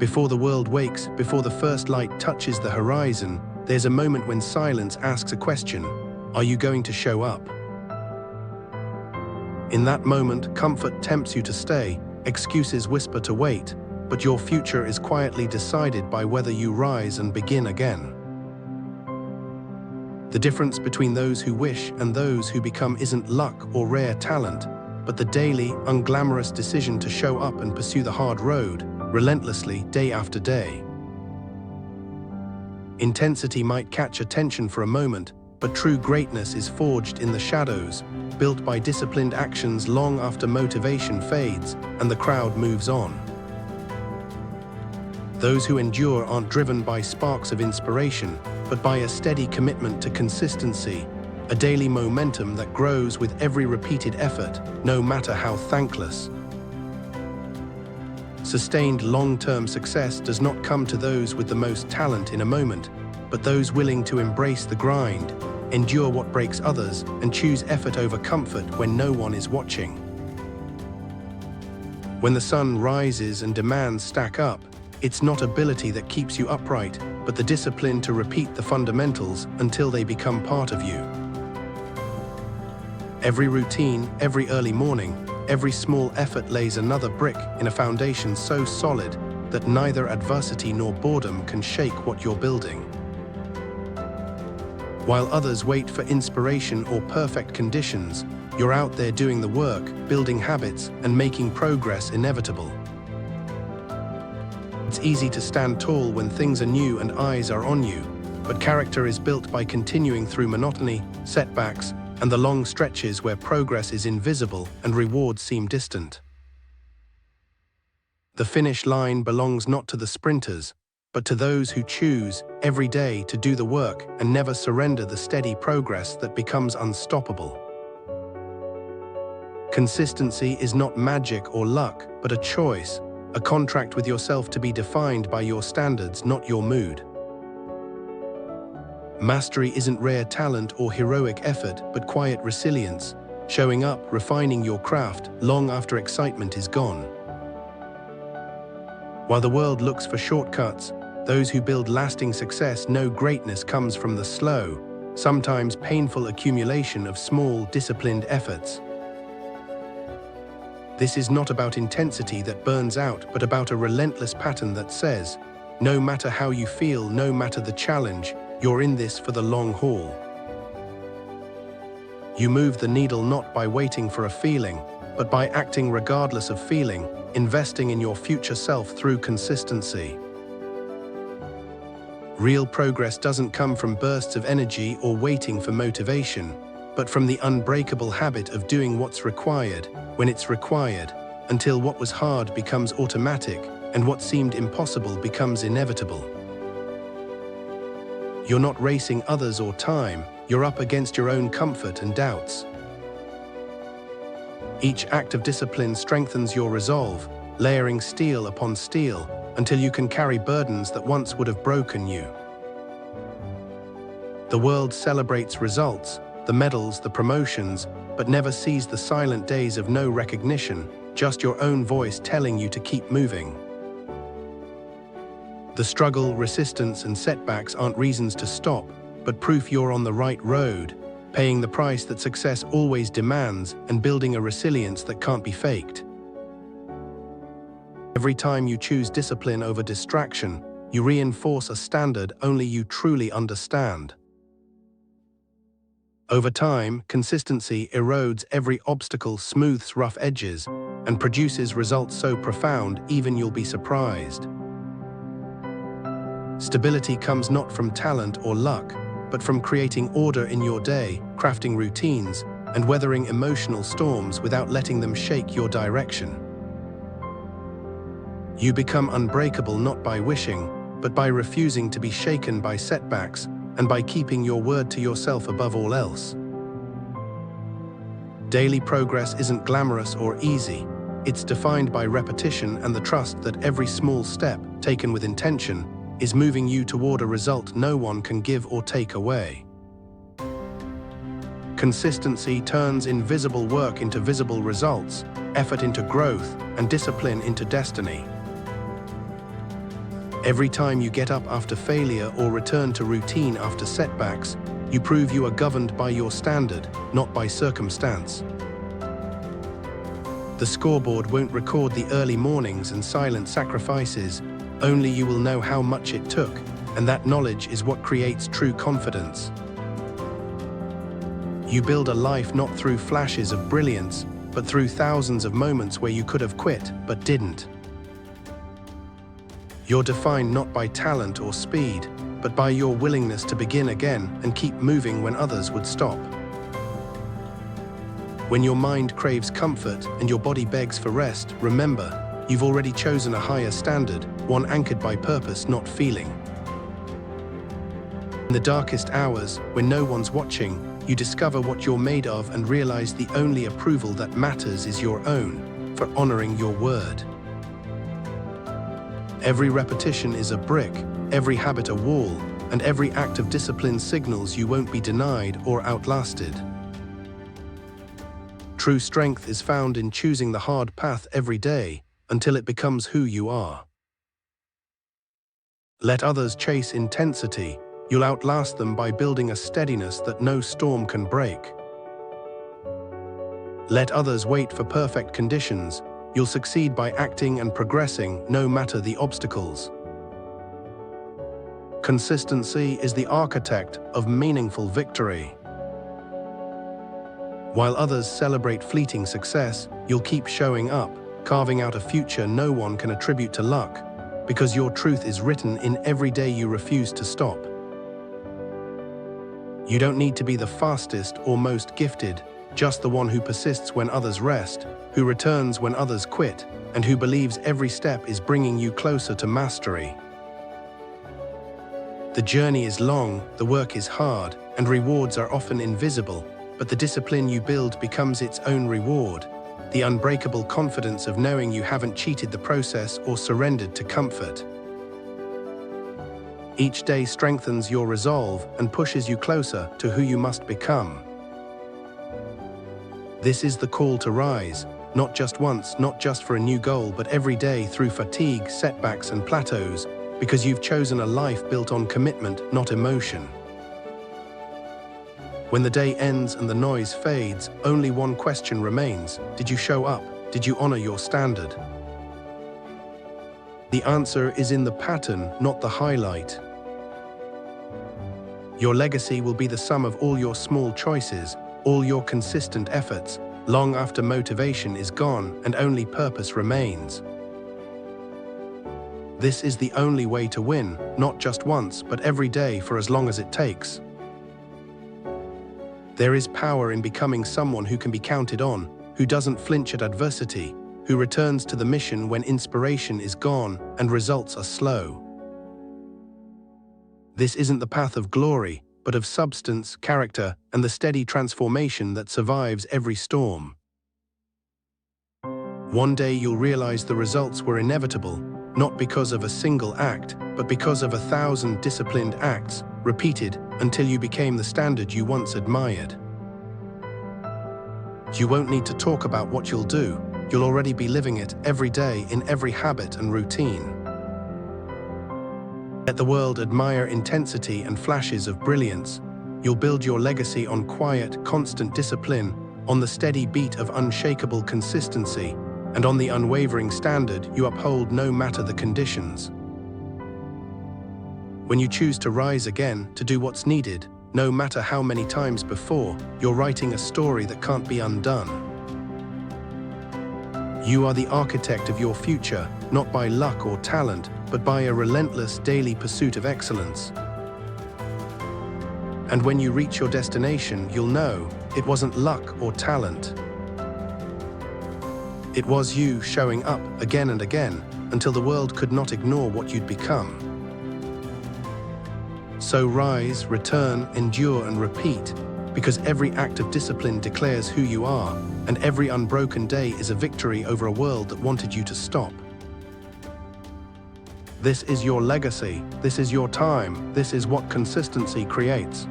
Before the world wakes, before the first light touches the horizon, there's a moment when silence asks a question: are you going to show up? In that moment, comfort tempts you to stay, excuses whisper to wait, but your future is quietly decided by whether you rise and begin again. The difference between those who wish and those who become isn't luck or rare talent, but the daily, unglamorous decision to show up and pursue the hard road, relentlessly, day after day. Intensity might catch attention for a moment, but true greatness is forged in the shadows, built by disciplined actions long after motivation fades and the crowd moves on. Those who endure aren't driven by sparks of inspiration, but by a steady commitment to consistency, a daily momentum that grows with every repeated effort, no matter how thankless. Sustained long-term success does not come to those with the most talent in a moment, but those willing to embrace the grind, endure what breaks others, and choose effort over comfort when no one is watching. When the sun rises and demands stack up, it's not ability that keeps you upright, but the discipline to repeat the fundamentals until they become part of you. Every routine, every early morning, every small effort lays another brick in a foundation so solid that neither adversity nor boredom can shake what you're building. While others wait for inspiration or perfect conditions, you're out there doing the work, building habits, and making progress inevitable. It's easy to stand tall when things are new and eyes are on you, but character is built by continuing through monotony, setbacks, and the long stretches where progress is invisible and rewards seem distant. The finish line belongs not to the sprinters, but to those who choose every day to do the work and never surrender the steady progress that becomes unstoppable. Consistency is not magic or luck, but a choice, a contract with yourself to be defined by your standards, not your mood. Mastery isn't rare talent or heroic effort, but quiet resilience, showing up, refining your craft long after excitement is gone. While the world looks for shortcuts, those who build lasting success know greatness comes from the slow, sometimes painful accumulation of small, disciplined efforts. This is not about intensity that burns out, but about a relentless pattern that says, no matter how you feel, no matter the challenge, you're in this for the long haul. You move the needle not by waiting for a feeling, but by acting regardless of feeling, investing in your future self through consistency. Real progress doesn't come from bursts of energy or waiting for motivation, but from the unbreakable habit of doing what's required, when it's required, until what was hard becomes automatic and what seemed impossible becomes inevitable. You're not racing others or time, you're up against your own comfort and doubts. Each act of discipline strengthens your resolve, layering steel upon steel, until you can carry burdens that once would have broken you. The world celebrates results, the medals, the promotions, but never sees the silent days of no recognition, just your own voice telling you to keep moving. The struggle, resistance, and setbacks aren't reasons to stop, but proof you're on the right road, paying the price that success always demands and building a resilience that can't be faked. Every time you choose discipline over distraction, you reinforce a standard only you truly understand. Over time, consistency erodes every obstacle, smooths rough edges, and produces results so profound even you'll be surprised. Stability comes not from talent or luck, but from creating order in your day, crafting routines, and weathering emotional storms without letting them shake your direction. You become unbreakable not by wishing, but by refusing to be shaken by setbacks and by keeping your word to yourself above all else. Daily progress isn't glamorous or easy. It's defined by repetition and the trust that every small step, taken with intention, is moving you toward a result no one can give or take away. Consistency turns invisible work into visible results, effort into growth, and discipline into destiny. Every time you get up after failure or return to routine after setbacks, you prove you are governed by your standard, not by circumstance. The scoreboard won't record the early mornings and silent sacrifices, only you will know how much it took, and that knowledge is what creates true confidence. You build a life not through flashes of brilliance, but through thousands of moments where you could have quit, but didn't. You're defined not by talent or speed, but by your willingness to begin again and keep moving when others would stop. When your mind craves comfort and your body begs for rest, remember, you've already chosen a higher standard, one anchored by purpose, not feeling. In the darkest hours, when no one's watching, you discover what you're made of and realize the only approval that matters is your own, for honoring your word. Every repetition is a brick, every habit a wall, and every act of discipline signals you won't be denied or outlasted. True strength is found in choosing the hard path every day until it becomes who you are. Let others chase intensity. You'll outlast them by building a steadiness that no storm can break. Let others wait for perfect conditions. You'll succeed by acting and progressing no matter the obstacles. Consistency is the architect of meaningful victory. While others celebrate fleeting success, you'll keep showing up, carving out a future no one can attribute to luck, because your truth is written in every day you refuse to stop. You don't need to be the fastest or most gifted, just the one who persists when others rest, who returns when others quit, and who believes every step is bringing you closer to mastery. The journey is long, the work is hard, and rewards are often invisible, but the discipline you build becomes its own reward, the unbreakable confidence of knowing you haven't cheated the process or surrendered to comfort. Each day strengthens your resolve and pushes you closer to who you must become. This is the call to rise, not just once, not just for a new goal, but every day through fatigue, setbacks, and plateaus, because you've chosen a life built on commitment, not emotion. When the day ends and the noise fades, only one question remains: did you show up? Did you honor your standard? The answer is in the pattern, not the highlight. Your legacy will be the sum of all your small choices, all your consistent efforts, long after motivation is gone and only purpose remains. This is the only way to win, not just once, but every day for as long as it takes. There is power in becoming someone who can be counted on, who doesn't flinch at adversity, who returns to the mission when inspiration is gone and results are slow. This isn't the path of glory, but of substance, character, and the steady transformation that survives every storm. One day you'll realize the results were inevitable, not because of a single act, but because of 1,000 disciplined acts, repeated until you became the standard you once admired. You won't need to talk about what you'll do. You'll already be living it every day in every habit and routine. Let the world admire intensity and flashes of brilliance. You'll build your legacy on quiet, constant discipline, on the steady beat of unshakable consistency, and on the unwavering standard you uphold no matter the conditions. When you choose to rise again, to do what's needed, no matter how many times before, you're writing a story that can't be undone. You are the architect of your future, not by luck or talent, but by a relentless daily pursuit of excellence. And when you reach your destination, you'll know it wasn't luck or talent. It was you showing up again and again until the world could not ignore what you'd become. So rise, return, endure, and repeat, because every act of discipline declares who you are, and every unbroken day is a victory over a world that wanted you to stop. This is your legacy, this is your time, this is what consistency creates.